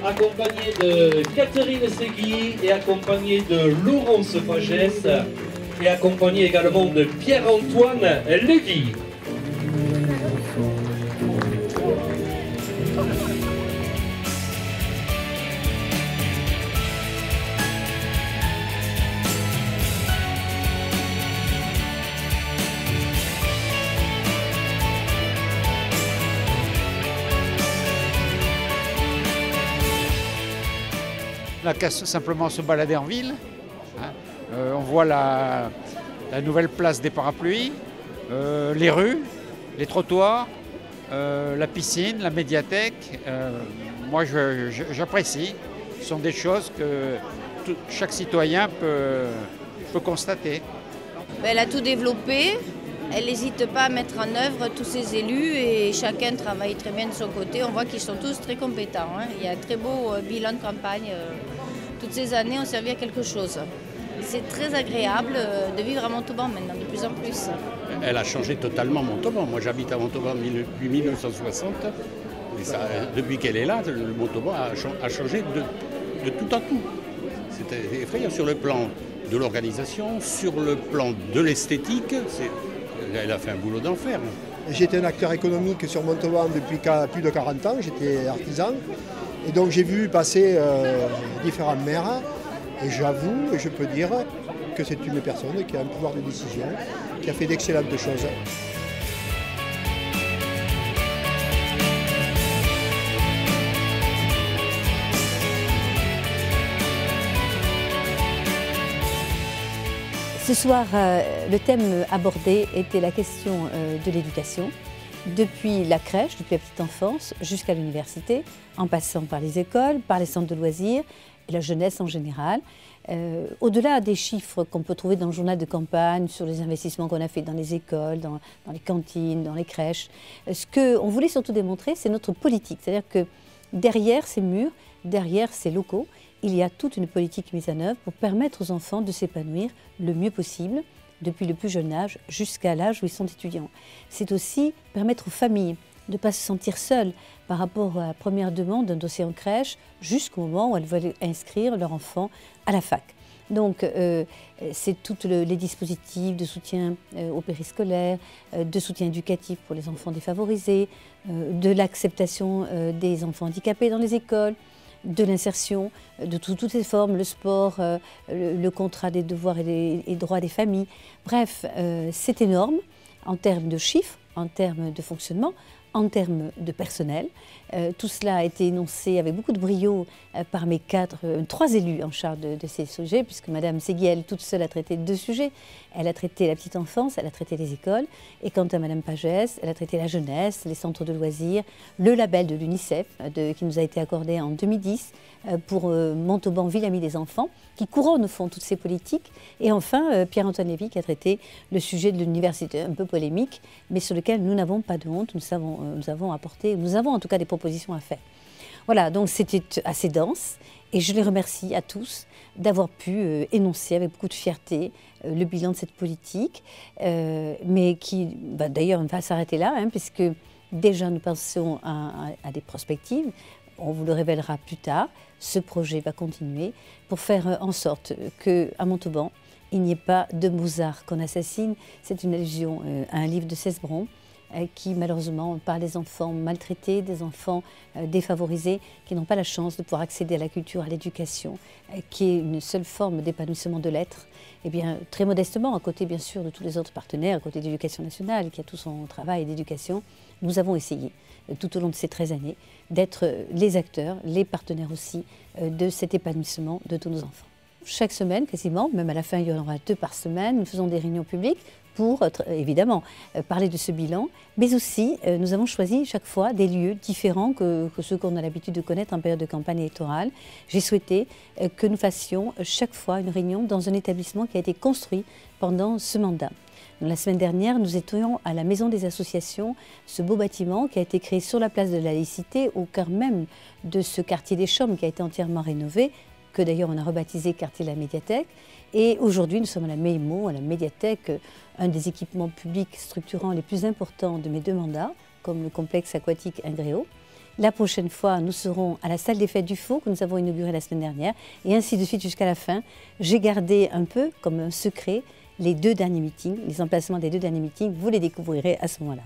accompagné de Catherine Segui et accompagné de Laurence Pagès et accompagné également de Pierre-Antoine Lévy. On n'a qu'à simplement se balader en ville. On voit la nouvelle place des parapluies, les rues, les trottoirs, la piscine, la médiathèque. Moi, j'apprécie. Ce sont des choses que chaque citoyen peut constater. Elle a tout développé. Elle n'hésite pas à mettre en œuvre tous ses élus et chacun travaille très bien de son côté. On voit qu'ils sont tous très compétents. Il y a un très beau bilan de campagne. Toutes ces années ont servi à quelque chose. C'est très agréable de vivre à Montauban maintenant, de plus en plus. Elle a changé totalement Montauban. Moi j'habite à Montauban depuis 1960. Et ça, depuis qu'elle est là, le Montauban a changé de tout à tout. C'était effrayant sur le plan de l'organisation, sur le plan de l'esthétique. Elle a fait un boulot d'enfer. J'étais un acteur économique sur Montauban depuis plus de 40 ans, j'étais artisan. Et donc j'ai vu passer différents maires. Et j'avoue, et je peux dire que c'est une personne qui a un pouvoir de décision, qui a fait d'excellentes choses. Ce soir, le thème abordé était la question de l'éducation, depuis la crèche, depuis la petite enfance, jusqu'à l'université, en passant par les écoles, par les centres de loisirs, et la jeunesse en général. Au-delà des chiffres qu'on peut trouver dans le journal de campagne, sur les investissements qu'on a fait dans les écoles, dans les cantines, dans les crèches, ce qu'on voulait surtout démontrer, c'est notre politique. C'est-à-dire que derrière ces murs, derrière ces locaux, il y a toute une politique mise en œuvre pour permettre aux enfants de s'épanouir le mieux possible, depuis le plus jeune âge jusqu'à l'âge où ils sont étudiants. C'est aussi permettre aux familles de ne pas se sentir seules par rapport à la première demande d'un dossier en crèche jusqu'au moment où elles veulent inscrire leur enfant à la fac. Donc, c'est tous les dispositifs de soutien au périscolaire, de soutien éducatif pour les enfants défavorisés, de l'acceptation des enfants handicapés dans les écoles, de l'insertion, de toutes les formes, le sport, le contrat des devoirs et droits des familles. Bref, c'est énorme en termes de chiffres, en termes de fonctionnement, en termes de personnel. Tout cela a été énoncé avec beaucoup de brio par mes trois élus en charge de ces sujets, puisque Mme Segui, elle, toute seule, a traité 2 sujets. Elle a traité la petite enfance, elle a traité les écoles. Et quant à Mme Pagès, elle a traité la jeunesse, les centres de loisirs, le label de l'UNICEF, qui nous a été accordé en 2010 pour Montauban, ville amie des enfants, qui couronne au fond toutes ces politiques. Et enfin, Pierre-Antoine Lévy qui a traité le sujet de l'université, un peu polémique, mais sur lequel nous n'avons pas de honte, nous avons en tout cas des propositions à faire. Voilà, donc c'était assez dense et je les remercie à tous d'avoir pu énoncer avec beaucoup de fierté le bilan de cette politique, mais qui d'ailleurs va s'arrêter là, puisque déjà nous pensons à des prospectives. On vous le révélera plus tard. Ce projet va continuer pour faire en sorte qu'à Montauban, il n'y ait pas de Mozart qu'on assassine. C'est une allusion à un livre de Cesbron qui malheureusement parle des enfants maltraités, des enfants défavorisés, qui n'ont pas la chance de pouvoir accéder à la culture, à l'éducation, qui est une seule forme d'épanouissement de l'être. Et bien, très modestement, à côté bien sûr de tous les autres partenaires, à côté de l'Éducation nationale, qui a tout son travail d'éducation, nous avons essayé, tout au long de ces 13 années, d'être les acteurs, les partenaires aussi, de cet épanouissement de tous nos enfants. Chaque semaine, quasiment, même à la fin, il y en aura 2 par semaine, nous faisons des réunions publiques pour, évidemment, parler de ce bilan, mais aussi, nous avons choisi chaque fois des lieux différents que ceux qu'on a l'habitude de connaître en période de campagne électorale. J'ai souhaité que nous fassions chaque fois une réunion dans un établissement qui a été construit pendant ce mandat. Donc, la semaine dernière, nous étions à la Maison des Associations, ce beau bâtiment qui a été créé sur la place de la Laïcité, au cœur même de ce quartier des Chaumes qui a été entièrement rénové, que d'ailleurs on a rebaptisé quartier de la Médiathèque. Et aujourd'hui, nous sommes à la MEIMO, à la Médiathèque, un des équipements publics structurants les plus importants de mes 2 mandats, comme le complexe aquatique Ingréo. La prochaine fois, nous serons à la salle des fêtes du Faux que nous avons inaugurée la semaine dernière et ainsi de suite jusqu'à la fin. J'ai gardé un peu comme un secret les 2 derniers meetings, les emplacements des 2 derniers meetings. Vous les découvrirez à ce moment-là.